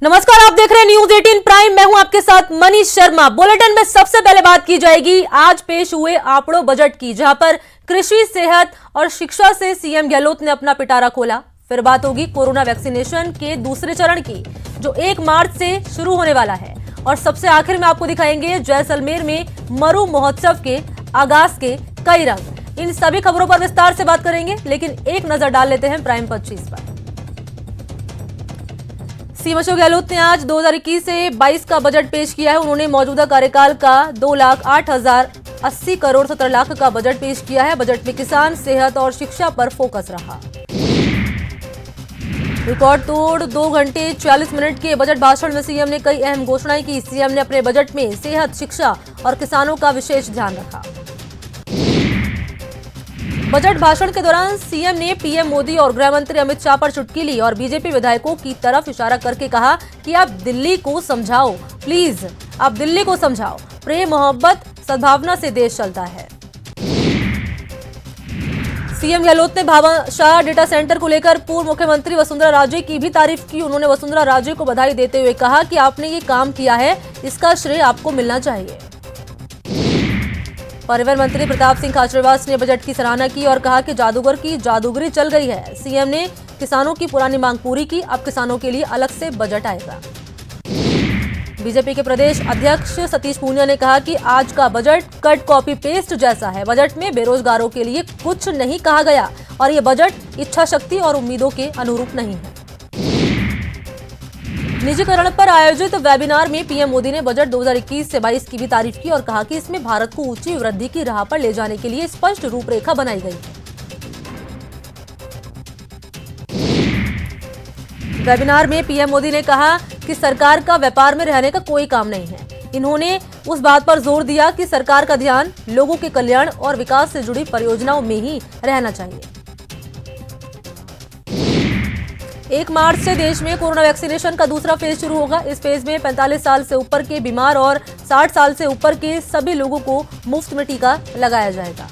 नमस्कार, आप देख रहे हैं न्यूज 18 प्राइम। मैं हूं आपके साथ मनीष शर्मा। बुलेटिन में सबसे पहले बात की जाएगी आज पेश हुए आंकड़ों बजट की, जहां पर कृषि, सेहत और शिक्षा से सीएम गहलोत ने अपना पिटारा खोला। फिर बात होगी कोरोना वैक्सीनेशन के दूसरे चरण की, जो 1 मार्च से शुरू होने वाला है। और सबसे आखिर में आपको दिखाएंगे जैसलमेर में मरु महोत्सव के आगाज के कई रंग। इन सभी खबरों पर विस्तार से बात करेंगे, लेकिन एक नजर डाल लेते हैं प्राइम 25 पर। सीएम अशोक गहलोत ने आज 2021 से 22 का बजट पेश किया है। उन्होंने मौजूदा कार्यकाल का 2,08,080 करोड़ 17 लाख का बजट पेश किया है। बजट में किसान, सेहत और शिक्षा पर फोकस रहा। रिकॉर्ड तोड़ 2 घंटे 40 मिनट के बजट भाषण में सीएम ने कई अहम घोषणाएं की। सीएम ने अपने बजट में सेहत, शिक्षा और किसानों का विशेष ध्यान रखा। बजट भाषण के दौरान सीएम ने पीएम मोदी और गृह मंत्री अमित शाह पर चुटकी ली और बीजेपी विधायकों की तरफ इशारा करके कहा कि आप दिल्ली को समझाओ, प्लीज आप दिल्ली को समझाओ। प्रेम, मोहब्बत, सद्भावना से देश चलता है। सीएम गहलोत ने भामाशाह डेटा सेंटर को लेकर पूर्व मुख्यमंत्री वसुंधरा राजे की भी तारीफ की। उन्होंने वसुंधरा राजे को बधाई देते हुए कहा कि आपने ये काम किया है, इसका श्रेय आपको मिलना चाहिए। परिवहन मंत्री प्रताप सिंह खाचरियावास ने बजट की सराहना की और कहा कि जादूगर की जादूगरी चल गई है। सीएम ने किसानों की पुरानी मांग पूरी की, अब किसानों के लिए अलग से बजट आएगा। बीजेपी के प्रदेश अध्यक्ष सतीश पूनिया ने कहा कि आज का बजट कट कॉपी पेस्ट जैसा है। बजट में बेरोजगारों के लिए कुछ नहीं कहा गया और ये बजट इच्छा शक्ति और उम्मीदों के अनुरूप नहीं है। निजीकरण पर आयोजित वेबिनार में पीएम मोदी ने बजट 2021 से 22 की भी तारीफ की और कहा कि इसमें भारत को ऊंची वृद्धि की राह पर ले जाने के लिए स्पष्ट रूपरेखा बनाई गई है। वेबिनार में पीएम मोदी ने कहा कि सरकार का व्यापार में रहने का कोई काम नहीं है। इन्होंने उस बात पर जोर दिया कि सरकार का ध्यान लोगों के कल्याण और विकास से जुड़ी परियोजनाओं में ही रहना चाहिए। 1 मार्च से देश में कोरोना वैक्सीनेशन का दूसरा फेज शुरू होगा। इस फेज में 45 साल से ऊपर के बीमार और 60 साल से ऊपर के सभी लोगों को मुफ्त में टीका लगाया जाएगा।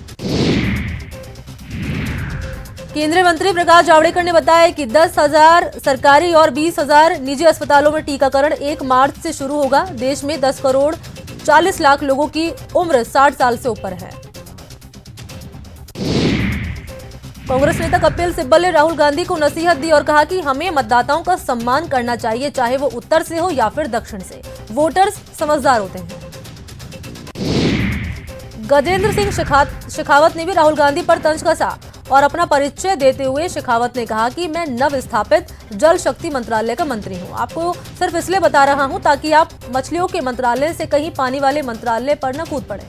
केंद्रीय मंत्री प्रकाश जावड़ेकर ने बताया कि 10,000 सरकारी और 20,000 निजी अस्पतालों में टीकाकरण 1 मार्च से शुरू होगा। देश में 10 करोड़ 40 लाख लोगों की उम्र 60 साल से ऊपर है। कांग्रेस नेता कपिल सिब्बल ने राहुल गांधी को नसीहत दी और कहा कि हमें मतदाताओं का सम्मान करना चाहिए, चाहे वो उत्तर से हो या फिर दक्षिण से। वोटर्स समझदार होते हैं। गजेंद्र सिंह शेखावत ने भी राहुल गांधी पर तंज कसा और अपना परिचय देते हुए शेखावत ने कहा कि मैं नव स्थापित जल शक्ति मंत्रालय का मंत्री हूं। आपको सिर्फ इसलिए बता रहा हूं ताकि आप मछलियों के मंत्रालय से कहीं पानी वाले मंत्रालय पर न कूद पड़े।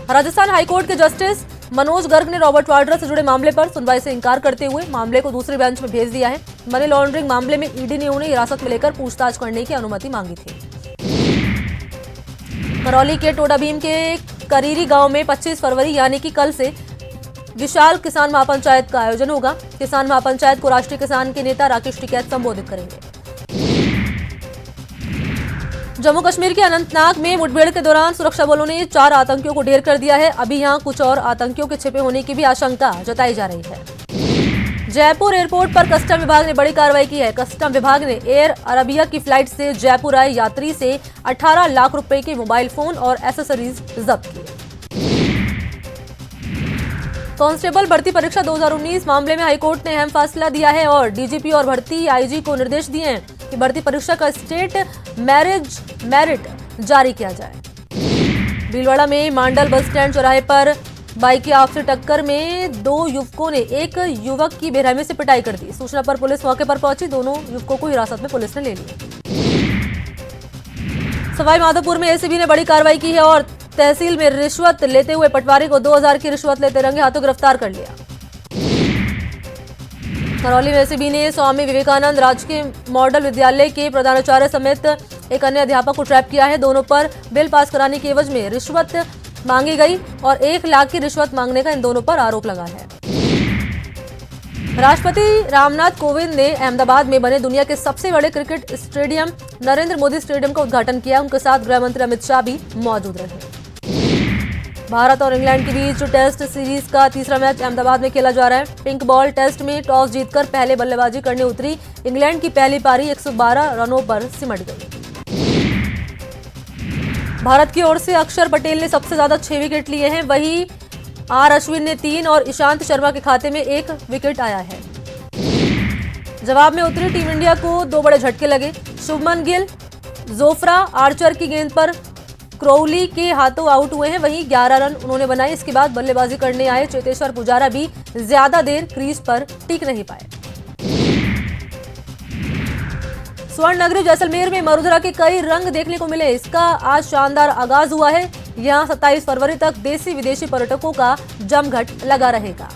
राजस्थान हाईकोर्ट के जस्टिस मनोज गर्ग ने रॉबर्ट वाड्रा से जुड़े मामले पर सुनवाई से इंकार करते हुए मामले को दूसरे बेंच में भेज दिया है। मनी लॉन्ड्रिंग मामले में ईडी ने उन्हें हिरासत में लेकर पूछताछ करने की अनुमति मांगी थी। करौली के टोडा भीम के करीरी गांव में 25 फरवरी यानी कि कल से विशाल किसान महापंचायत का आयोजन होगा। किसान महापंचायत को राष्ट्रीय किसान के नेता राकेश टिकैत संबोधित करेंगे। जम्मू कश्मीर के अनंतनाग में मुठभेड़ के दौरान सुरक्षा बलों ने 4 आतंकियों को ढेर कर दिया है। अभी यहां कुछ और आतंकियों के छिपे होने की भी आशंका जताई जा रही है। जयपुर एयरपोर्ट पर कस्टम विभाग ने बड़ी कार्रवाई की है। कस्टम विभाग ने एयर अरबिया की फ्लाइट से जयपुर आए यात्री से 18 लाख रुपए के मोबाइल फोन और एसेसरीज जब्त किए। कांस्टेबल भर्ती परीक्षा 2019 मामले में हाईकोर्ट ने अहम फैसला दिया है और डीजीपी और भर्ती आईजी को निर्देश दिए हैं कि भर्ती परीक्षा का स्टेट मेरिट जारी किया जाए। भीलवाड़ा में मांडल बस स्टैंड चौराहे पर बाइक की आपसी टक्कर में 2 युवकों ने एक युवक की बेरहमी से पिटाई कर दी। सूचना पर पुलिस मौके पर पहुंची। दोनों युवकों को हिरासत में पुलिस ने ले लिया। सवाई माधोपुर में एसीबी ने बड़ी कार्रवाई की है और तहसील में रिश्वत लेते हुए पटवारी को 2000 की रिश्वत लेते रंगे हाथों गिरफ्तार कर लिया। करौली में एसीबी ने स्वामी विवेकानंद राजकीय मॉडल विद्यालय के प्रधानाचार्य समेत एक अन्य अध्यापक को ट्रैप किया है। दोनों पर बिल पास कराने की एवज में रिश्वत मांगी गई और 1 लाख की रिश्वत मांगने का इन दोनों पर आरोप लगा है। राष्ट्रपति रामनाथ कोविंद ने अहमदाबाद में बने दुनिया के सबसे बड़े cricket stadium Narendra Modi stadium का उद्घाटन किया। उनके साथ गृह मंत्री अमित शाह भी मौजूद रहे। भारत और इंग्लैंड के बीच टेस्ट सीरीज का तीसरा मैच अहमदाबाद में खेला जा रहा है। पिंक बॉल टेस्ट में टॉस जीतकर पहले बल्लेबाजी करने उतरी इंग्लैंड की पहली पारी 112 रनों पर सिमट गई। भारत की ओर से अक्षर पटेल ने सबसे ज्यादा 6 विकेट लिए हैं, वहीं आर अश्विन ने 3 और ईशांत शर्मा के खाते में 1 विकेट आया है। जवाब में उतरी टीम इंडिया को 2 बड़े झटके लगे। शुभमन गिल जोफ्रा आर्चर की गेंद पर क्रोली के हाथों आउट हुए हैं, वहीं 11 रन उन्होंने बनाए। इसके बाद बल्लेबाजी करने आए चेतेश्वर पुजारा भी ज्यादा देर क्रीज पर टिक नहीं पाए। स्वर्ण नगरी जैसलमेर में मरुधरा के कई रंग देखने को मिले। इसका आज शानदार आगाज हुआ है। यहां 27 फरवरी तक देसी विदेशी पर्यटकों का जमघट लगा रहेगा।